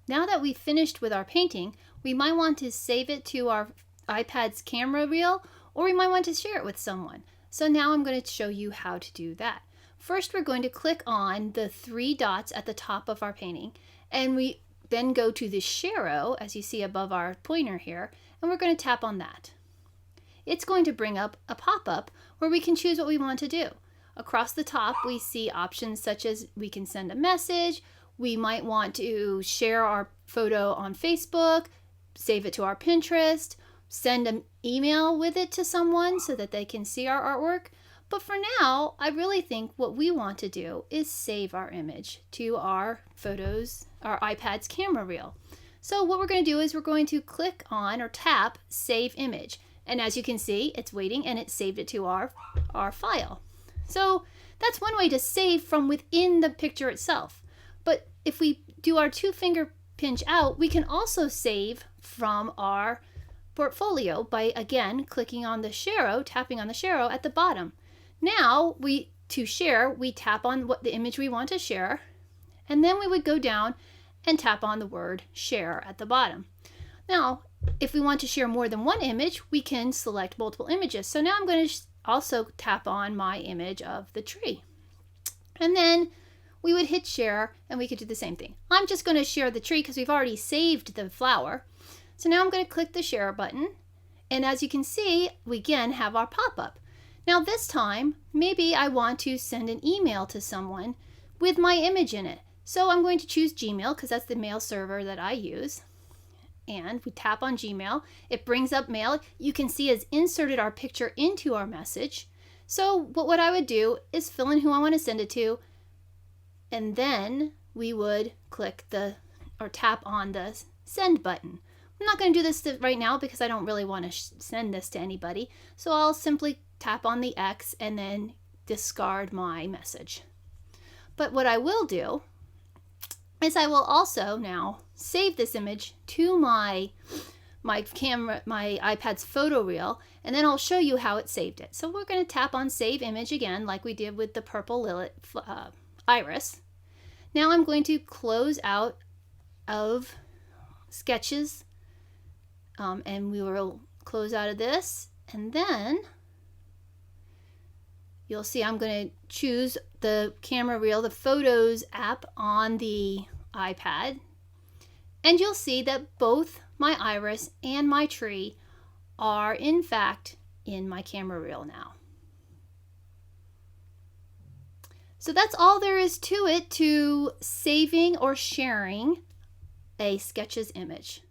now that we've finished with our painting, we might want to save it to our iPad's camera reel, or we might want to share it with someone. So now I'm going to show you how to do that. First, we're going to click on the 3 dots at the top of our painting, and we then go to the Share, as you see above our pointer here, and we're going to tap on that. It's going to bring up a pop-up where we can choose what we want to do. Across the top, we see options such as we can send a message, we might want to share our photo on Facebook, save it to our Pinterest, send an email with it to someone so that they can see our artwork. But for now, I really think what we want to do is save our image to our photos, our iPad's camera reel. So what we're going to do is we're going to click on or tap Save Image. And as you can see, it's waiting and it saved it to our file. So that's one way to save from within the picture itself. But if we do our 2-finger pinch out, we can also save from our portfolio by, again, clicking on the Share, tapping on the Share at the bottom. Now, to share, we tap on what the image we want to share, and then we would go down and tap on the word Share at the bottom. Now, if we want to share more than one image, we can select multiple images. So now I'm going to also tap on my image of the tree. And then we would hit Share, and we could do the same thing. I'm just going to share the tree because we've already saved the flower. So now I'm going to click the Share button, and as you can see, we again have our pop-up. Now this time, maybe I want to send an email to someone with my image in it. So I'm going to choose Gmail because that's the mail server that I use. And we tap on Gmail. It brings up mail. You can see it's inserted our picture into our message. So what I would do is fill in who I want to send it to, and then we would click or tap on the Send button. I'm not going to do this right now because I don't really want to send this to anybody. So I'll simply tap on the X and then discard my message. But what I will do is I will also now save this image to my iPad's photo reel, and then I'll show you how it saved it. So we're going to tap on Save Image again, like we did with the purple lily, iris. Now I'm going to close out of Sketches, and we will close out of this, and then you'll see I'm going to choose the camera reel, the Photos app on the iPad, and you'll see that both my iris and my tree are in fact in my camera reel now. So that's all there is to it, to saving or sharing a Sketches image.